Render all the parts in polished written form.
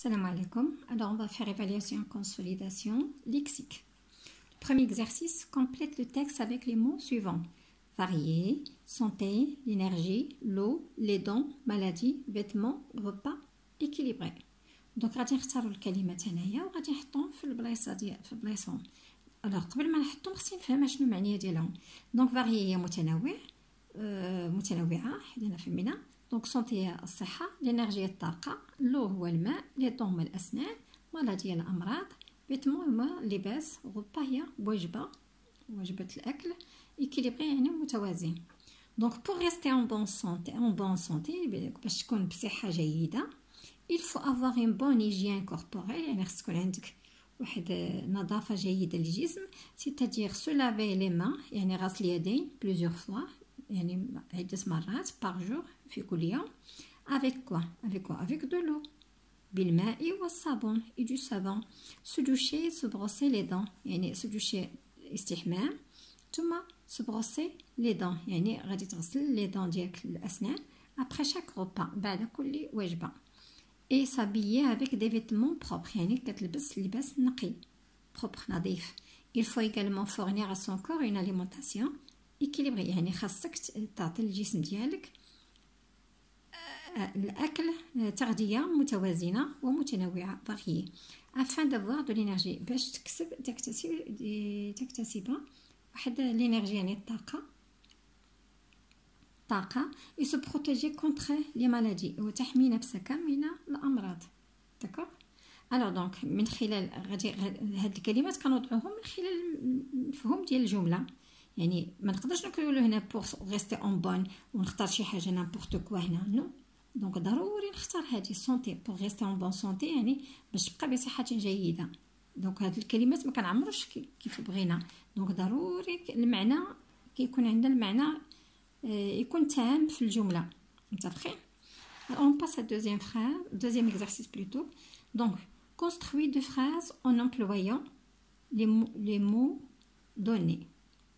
Salam alaikum. Alors, on va faire évaluation consolidation lexique. Le premier exercice, complète le texte avec les mots suivants. Varié, santé, l'énergie, l'eau, les dents, maladie, vêtements, repas, équilibré. Donc, غادي نختاروا الكلمات هنايا وغادي نحطهم في البلايصه في بلايصهم. alors قبل ما نحطهم خصني نفهم شنو المعنيه ديالهم. دونك فاريي هي متنوع، متنوعه حنا فهمنا. دونك سونتي هي الصحه، لينيرجي الطاقه، لو هو الماء، لي طون هما الاسنان، مالادي الامراض، فيتمون هما اللباس، غوبا هي وجبه الاكل، ايكيليبري يعني متوازن. دونك بور ريستي en bonne santé باش تكون بصحه جيده، il faut avoir une bonne hygiène corporelle يعني خص تكون عندك واحد نظافه جيده للجسم، c'est-à-dire se laver les mains يعني غسل اليدين plusieurs fois يعني عدة مرات par jour في كل يوم. avec quoi avec de l'eau بالماء والصابون et du savon. se doucher se brosser les dents يعني se doucher استحمام، ثم se brosser les dents يعني غادي تغسل لي دون ديالك الاسنان après chaque repas بعد كل وجبه. et s'habiller avec des vêtements propres يعني كتلبس لباس نقي propre نظيف. il faut également fournir à son corps une alimentation équilibrée يعني خاصك تعطي الجسم ديالك الاكل تغذيه متوازنه ومتنوعه variée afin d'avoir de l'énergie باش تكتسب واحد الانرجي يعني الطاقه et se protéger contre les maladies وتحمي نفسك من الامراض. داكوغ. alors دونك من خلال غادي هاد الكلمات كنوضعوهم من خلال المفهوم ديال الجمله، يعني ما نقدرش نقولوا هنا بور غيستي اون بون ونختار شي حاجه نامبورط كوا هنا نو. دونك ضروري نختار هذه سونتي بور غيستي اون بون سونتي يعني باش تبقى بصحه جيده. دونك هاد الكلمات ما كنعمروش كيف بغينا، دونك ضروري المعنى كيكون عندنا المعنى يكون تام في الجمله. متفقين؟ on passe à deuxième exercice plutôt. donc construis deux phrases en employant les mots donnés.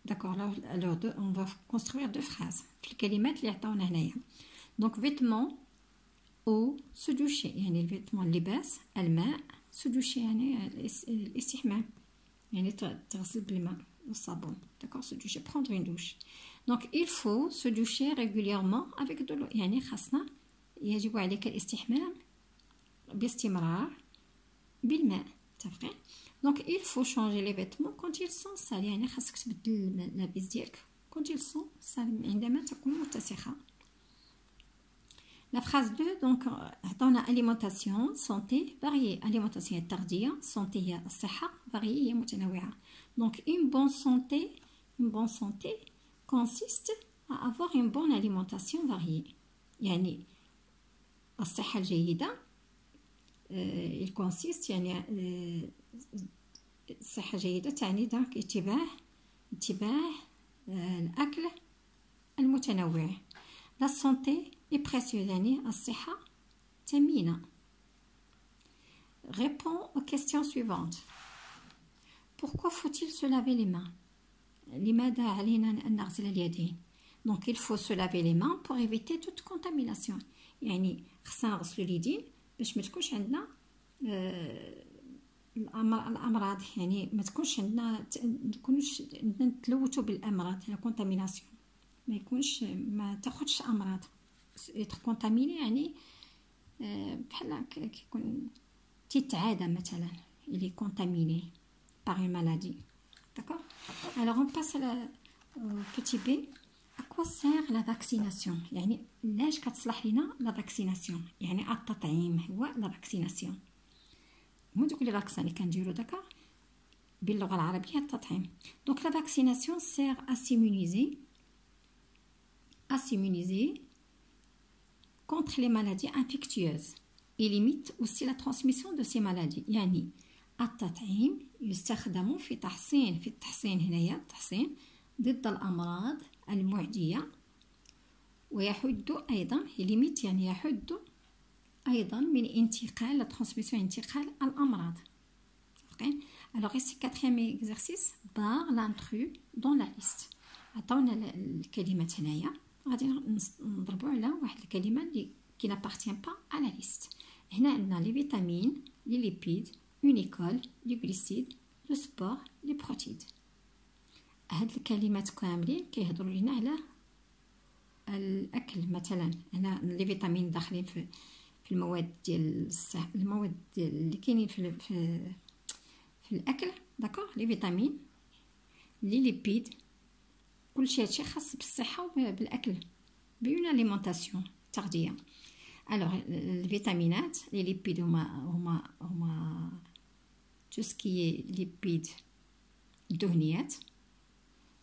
d'accord, alors on va construire deux phrases في الكلمات اللي عطاونا هنايا. donc vêtements eau se doucher يعني الفيتمون اللباس، الماء se doucher يعني الاستحمام يعني تغسل بالماء والصابون. d'accord, se doucher prendre une douche. donc il faut se doucher régulièrement avec de l'eau يعني خاصنا يجب عليك الاستحمام باستمرار بالماء. متفقين؟ donc il faut changer les vêtements quand ils sont sales يعني خاصك تبدل الملابس ديالك quand ils sont sales عندما تكون متسخة. la phrase 2 donc عطاونا alimentation santé variée. alimentation هي التغذية، santé هي الصحة، variée هي متنوعة. donc une bonne santé consiste à avoir une bonne alimentation variée يعني الصحة الجيدة il consiste يعني الصحة الجيدة تعني دونك اتباع الأكل المتنوع. la santé est précieuse يعني الصحة ثمينة. réponds aux questions suivantes. pourquoi faut-il se laver les mains؟ لماذا علينا أن نغسل اليدين؟ donc il faut se laver les mains pour éviter toute contamination يعني خصنا نغسلوا اليدين باش ما تكونش عندنا الامراض يعني ما تكونش عندنا نتلوثوا بالامراض لا كونتاميناسيون ما تاخذش امراض يتر كونتاميني يعني بحال كيكون تيتعادى مثلا اللي كونتاميني par une maladie. d'accord, alors on passe à la petit b. à quoi sert la vaccination يعني لاش كتصلح لنا لا فاكسيناسيون يعني التطعيم هو لا فاكسيناسيون. هما دوك لي فاكسان اللي كنديرو داكا باللغه العربيه التطعيم. donc la vaccination sert à s'immuniser contre les maladies infectieuses et limite aussi la transmission de ces maladies. يعني التطعيم يستخدم في التحصين هنايا التحصين ضد الأمراض المعدية، ويحد أيضا ليميت يعني يحد أيضا من انتقال لا ترانسميسيون انتقال الأمراض. alors ici quatrième exercice barre l'intrus dans la liste. عطاونا الكلمات هنايا غادي نضربوا على واحد الكلمة اللي qui n'appartient pas à la liste. هنا عندنا les vitamines, les lipides, une école, les glucides, le sport, les protéines. هاد الكلمات كاملين كيهضروا لينا على الاكل. مثلا هنا لي فيتامين داخلين في المواد ديال المواد اللي كاينين في الاكل. داكوغ لي فيتامين لي ليبيد كلشي هادشي خاص بالصحه وبالاكل بيون اليمونطاسيون تغذيه. الوغ الفيتامينات لي ليبيد هما تو سكي ليبيد الدهنيات،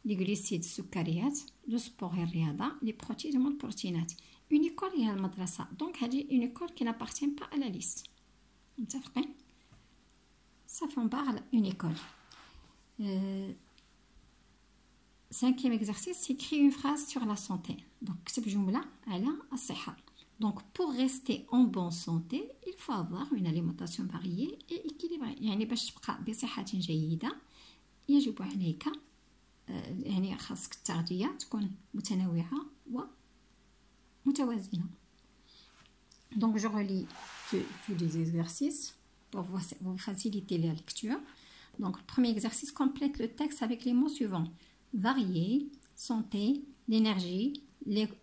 لي غليسيد السكريات، لو سبور هي الرياضه، لي بروتين هما البروتينات. اون ايكول هي المدرسه. دونك هذه اون ايكول كي نابارتين با على ليست. متفقين؟ ça fait part une école. Cinquième exercice, écris une phrase sur la santé. Donc كتب جمله على الصحه. Donc pour rester en bonne santé, il faut avoir une alimentation variée et équilibrée. يعني باش تبقى بصحه جيده يجب عليك يعني خاصك التغذية تكون متنوعة ومتوازنة. Donc je relis tous les exercices pour vous faciliter la lecture. Donc le premier exercice, complète le texte avec les mots suivants: varié, santé, l'énergie,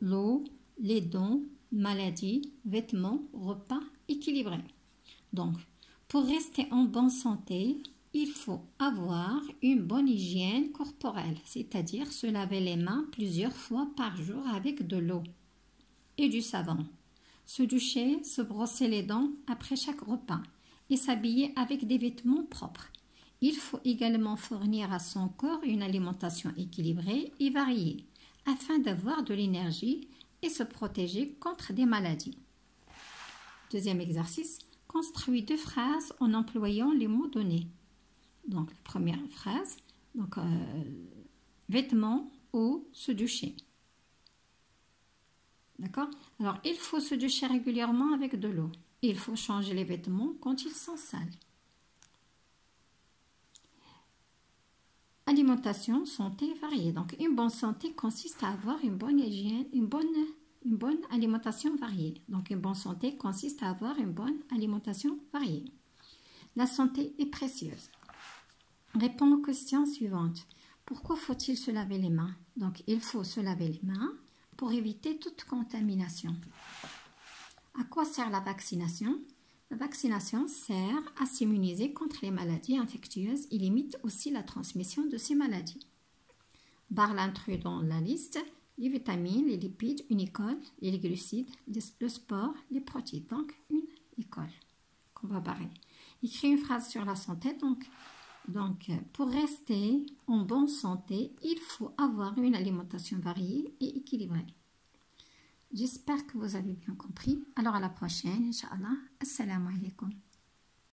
l'eau, les dons, maladie, vêtements, repas, équilibré. Donc pour rester en bonne santé, il faut avoir une bonne hygiène corporelle, c'est-à-dire se laver les mains plusieurs fois par jour avec de l'eau et du savon, se doucher, se brosser les dents après chaque repas et s'habiller avec des vêtements propres. Il faut également fournir à son corps une alimentation équilibrée et variée afin d'avoir de l'énergie et se protéger contre des maladies. Deuxième exercice, construis 2 phrases en employant les mots donnés. Donc la première phrase, donc vêtements, eau, se doucher. D'accord? Alors il faut se doucher régulièrement avec de l'eau. Il faut changer les vêtements quand ils sont sales. Alimentation, santé variée. Donc une bonne santé consiste à avoir une bonne hygiène, une bonne alimentation variée. Donc une bonne santé consiste à avoir une bonne alimentation variée. La santé est précieuse. Réponds aux questions suivantes. Pourquoi faut-il se laver les mains? Donc, il faut se laver les mains pour éviter toute contamination. À quoi sert la vaccination? La vaccination sert à s'immuniser contre les maladies infectieuses et limite aussi la transmission de ces maladies. Barre l'intrus dans la liste: les vitamines, les lipides, une école, les glucides, le sport, les protéines. Donc, une école qu'on va barrer. Écris une phrase sur la santé. Donc, pour rester en bonne santé, il faut avoir une alimentation variée et équilibrée. J'espère que vous avez bien compris. Alors à la prochaine, Inch'Allah. Assalamu alaikum.